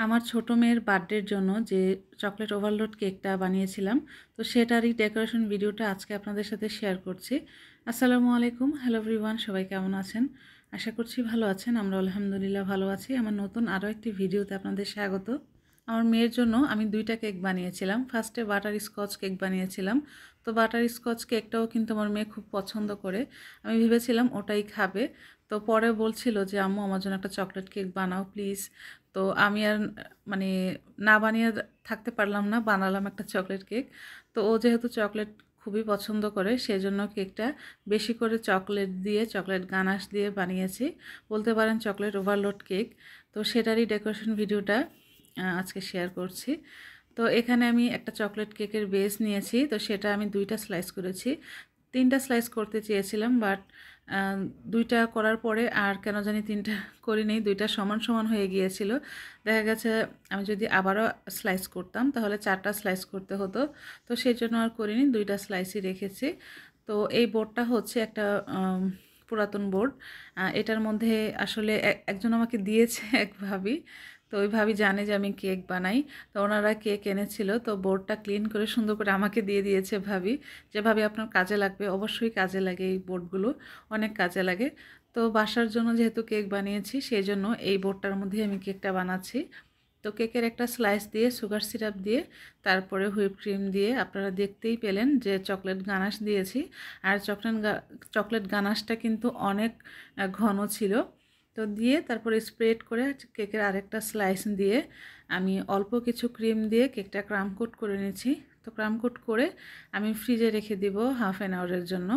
আমার ছোট মেয়ের বার্থডের জন্য যে চকলেট ওভারলোড কেকটা বানিয়েছিলাম, তো সেটারই ডেকোরেশন ভিডিওটা আজকে আপনাদের সাথে শেয়ার করছি। আসসালামু আলাইকুম, হ্যালো এভরিওয়ান, সবাই কেমন আছেন? আশা করছি ভালো আছেন। আমরা আলহামদুলিল্লাহ ভালো আছি। আমার নতুন আরও একটি ভিডিওতে আপনাদের স্বাগত। আমার মেয়ের জন্য আমি 2টা কেক বানিয়েছিলাম। ফার্স্টে বাটার স্কচ কেক বানিয়েছিলাম। তো বাটার স্কচ কেকটাও কিন্তু আমার মেয়ে খুব পছন্দ করে। আমি ভেবেছিলাম ওটাই খাবে। তো পরে বলছিল যে আম্মু আমার জন্য একটা চকলেট কেক বানাও প্লিজ। তো আমি আর মানে না বানিয়ে থাকতে পারলাম না, বানালাম একটা চকলেট কেক। তো ও যেহেতু চকলেট খুবই পছন্দ করে, সেজন্য কেকটা বেশি করে চকলেট দিয়ে, চকলেট গানাশ দিয়ে বানিয়েছি। বলতে পারেন চকলেট ওভারলোড কেক। তো সেটারই ডেকোরেশন ভিডিওটা আজকে শেয়ার করছি। তো এখানে আমি একটা চকলেট কেকের বেস নিয়েছি। তো সেটা আমি 2টা স্লাইস করেছি। 3টা স্লাইস করতে চেয়েছিলাম, বাট 2টা করার পরে আর কেন জানি 3টা করিনি। 2টা সমান সমান হয়ে গিয়েছিল। দেখা গেছে আমি যদি আবারও স্লাইস করতাম তাহলে 4টা স্লাইস করতে হতো। তো সেই জন্য আর করিনি, 2টা স্লাইসই রেখেছি। তো এই বোর্ডটা হচ্ছে একটা পুরাতন বোর্ড। এটার মধ্যে আসলে একজন আমাকে দিয়েছে এক ভাবি। তো ওই ভাবি জানে যে আমি কেক বানাই। তো ওনারা কেক এনেছিল, তো বোর্ডটা ক্লিন করে সুন্দর করে আমাকে দিয়ে দিয়েছে ভাবি, যে ভাবি আপনার কাজে লাগবে। অবশ্যই কাজে লাগে, এই বোর্ডগুলো অনেক কাজে লাগে। তো বাসার জন্য যেহেতু কেক বানিয়েছি, সেই জন্য এই বোর্ডটার মধ্যে আমি কেকটা বানাচ্ছি। তো কেকের একটা স্লাইস দিয়ে সুগার সিরাপ দিয়ে তারপরে হুইপ ক্রিম দিয়ে আপনারা দেখতেই পেলেন যে চকলেট গানাশ দিয়েছি। আর চকলেট গানাশটা কিন্তু অনেক ঘন ছিল। তো দিয়ে তারপরে স্প্রেড করে কেকের আরেকটা স্লাইস দিয়ে আমি অল্প কিছু ক্রিম দিয়ে কেকটা ক্রাম কোট করে নিয়েছি। তো ক্রাম কোট করে আমি ফ্রিজে রেখে দিব হাফ অ্যান আওয়ারের জন্য।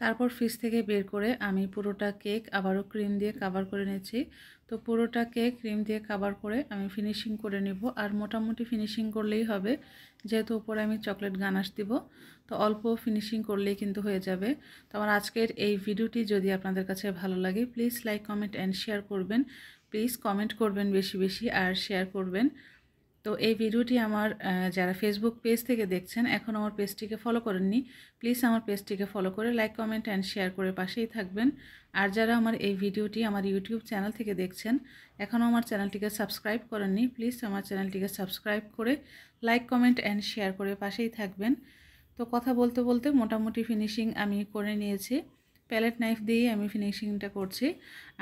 তারপর ফ্রিজ থেকে বের করে আমি পুরোটা কেক আবারও ক্রিম দিয়ে কভার করে নিয়েছি। তো পুরোটা কেক ক্রিম দিয়ে কভার করে আমি ফিনিশিং করে নিব। আর মোটামুটি ফিনিশিং করলেই হবে, যেহেতু উপরে আমি চকলেট গানাশ দিব। তো অল্প ফিনিশিং করলেই কিন্তু হয়ে যাবে। তো আমার আজকের এই ভিডিওটি যদি আপনাদের কাছে ভালো লাগে, please like, comment and share করবেন। প্লিজ কমেন্ট করবেন বেশি বেশি আর শেয়ার করবেন। তো এই ভিডিওটি আমার যারা ফেসবুক পেজ থেকে দেখছেন, এখন আমার পেজটিকে ফলো করেননি, প্লিজ আমার পেজটিকে ফলো করে লাইক, কমেন্ট অ্যান্ড শেয়ার করে পাশেই থাকবেন। আর যারা আমার এই ভিডিওটি আমার ইউটিউব চ্যানেল থেকে দেখছেন, এখনও আমার চ্যানেলটিকে সাবস্ক্রাইব করেননি, প্লিজ আমার চ্যানেলটিকে সাবস্ক্রাইব করে লাইক, কমেন্ট অ্যান্ড শেয়ার করে পাশেই থাকবেন। তো কথা বলতে বলতে মোটামুটি ফিনিশিং আমি করে নিয়েছি। প্যালেট নাইফ দিয়েই আমি ফিনিশিংটা করছি।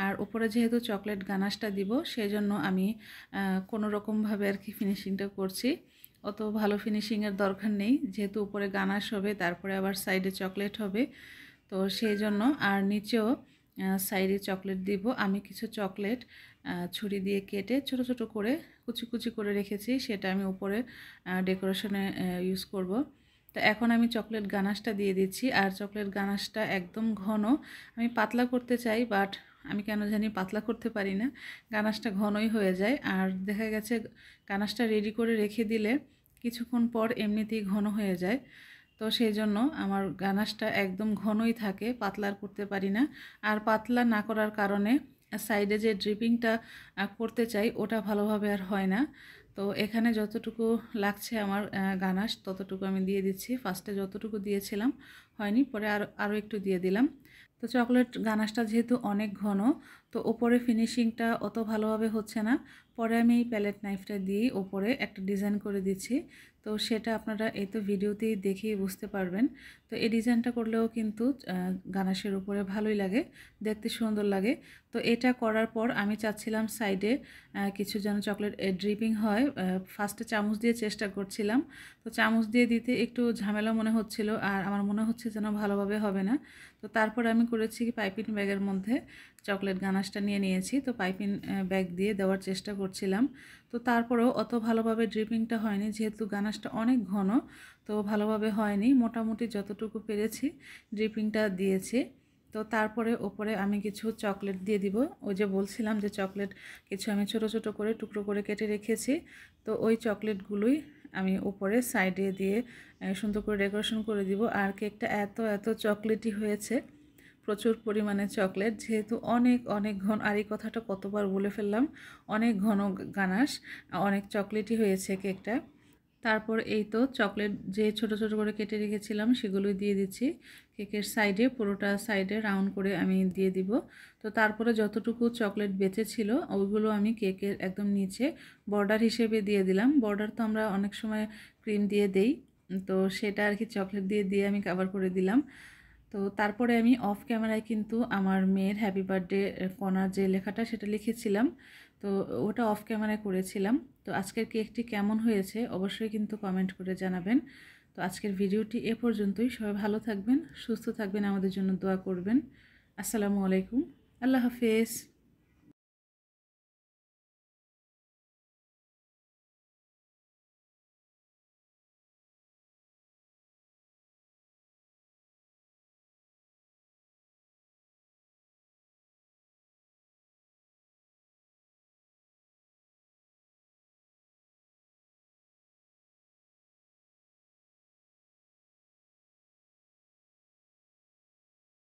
আর উপরে যেহেতু চকলেট গানাশটা দিব, সেই জন্য আমি কোনো রকমভাবে আর কি ফিনিশিংটা করছি। অত ভালো ফিনিশিংয়ের দরকার নেই, যেহেতু উপরে গানাশ হবে, তারপরে আবার সাইডে চকলেট হবে। তো সেই জন্য আর নিচেও সাইডে চকলেট দিব। আমি কিছু চকলেট ছুরি দিয়ে কেটে ছোট ছোট করে কুচি কুচি করে রেখেছি, সেটা আমি উপরে ডেকোরেশনে ইউজ করব। তো এখন আমি চকলেট গানাশটা দিয়ে দিচ্ছি। আর চকলেট গানাশটা একদম ঘন। আমি পাতলা করতে চাই, বাট আমি কেন জানি পাতলা করতে পারি না, গানাশটা ঘনই হয়ে যায়। আর দেখা গেছে গানাশটা রেডি করে রেখে দিলে কিছুক্ষণ পর এমনিতেই ঘন হয়ে যায়। তো সেই জন্য আমার গানাশটা একদম ঘনই থাকে, পাতলা আর করতে পারি না। আর পাতলা না করার কারণে সাইডে যে ড্রিপিংটা করতে চাই, ওটা ভালোভাবে আর হয় না। তো এখানে যতটুকু লাগছে আমার গানাশ, ততটুকু আমি দিয়ে দিচ্ছি। ফার্স্টে যতটুকু দিয়েছিলাম হয়নি, পরে আরও একটু দিয়ে দিলাম। তো চকলেট গানাশটা যেহেতু অনেক ঘন, তো ওপরে ফিনিশিংটা অত ভালোভাবে হচ্ছে না। পরে আমি এই প্যালেট নাইফটা দিয়ে ওপরে একটা ডিজাইন করে দিচ্ছি। তো সেটা আপনারা এই তো ভিডিওতেই দেখেই বুঝতে পারবেন। তো এই ডিজাইনটা করলেও কিন্তু গানাশের উপরে ভালোই লাগে, দেখতে সুন্দর লাগে। তো এটা করার পর আমি চাচ্ছিলাম সাইডে কিছু যেন চকলেট ড্রিপিং হয়। ফার্স্টে চামচ দিয়ে চেষ্টা করছিলাম, তো চামচ দিয়ে দিতে একটু ঝামেলা মনে হচ্ছিল, আর আমার মনে হচ্ছে যেন ভালোভাবে হবে না। তো তারপর আমি করেছি কি, পাইপিং ব্যাগের মধ্যে চকলেট গানাশটা নিয়ে নিয়েছি। তো পাইপিং ব্যাগ দিয়ে দেওয়ার চেষ্টা করছিলাম। তো তারপরেও অত ভালোভাবে ড্রিপিংটা হয়নি, যেহেতু গানাশটা অনেক ঘন। তো ভালোভাবে হয়নি, মোটামুটি যতটুকু পেরেছি ড্রিপিংটা দিয়েছি। তো তারপরে ওপরে আমি কিছু চকলেট দিয়ে দিব। ওই যে বলছিলাম যে চকলেট কিছু আমি ছোট ছোট করে টুকরো করে কেটে রেখেছি। তো ওই চকলেটগুলোই আমি উপরে সাইডে দিয়ে সুন্দর করে ডেকোরেশন করে দিব। আর কেকটা এত এত চকলেটই হয়েছে, প্রচুর পরিমাণে চকলেট, যেহেতু অনেক অনেক ঘন। আর এই কথাটা কতবার বলে ফেললাম, অনেক ঘন গানাশ, অনেক চকলেটই হয়েছে কেকটা। তারপর এই তো চকলেট যে ছোট ছোট করে কেটে রেখেছিলাম সেগুলোই দিয়ে দিচ্ছি কেকের সাইডে, পুরোটা সাইডে রাউন্ড করে আমি দিয়ে দিব। তো তারপরে যতটুকু চকলেট বেঁচে ছিল ওইগুলো আমি কেকের একদম নিচে বর্ডার হিসেবে দিয়ে দিলাম। বর্ডার তো আমরা অনেক সময় ক্রিম দিয়ে দেই, তো সেটা আর কি চকলেট দিয়ে দিয়ে আমি কভার করে দিলাম। তো তারপরে আমি অফ ক্যামেরায় কিন্তু আমার মেয়ের হ্যাপি বার্থডে কর্নার যে লেখাটা সেটা লিখেছিলাম, তো ওটা অফ ক্যামেরায় করেছিলাম। তো আজকের কেকটি কেমন হয়েছে অবশ্যই কিন্তু কমেন্ট করে জানাবেন। তো আজকের ভিডিওটি এ পর্যন্তই। সবাই ভালো থাকবেন, সুস্থ থাকবেন, আমাদের জন্য দোয়া করবেন। আসসালামু আলাইকুম, আল্লাহ হাফেজ।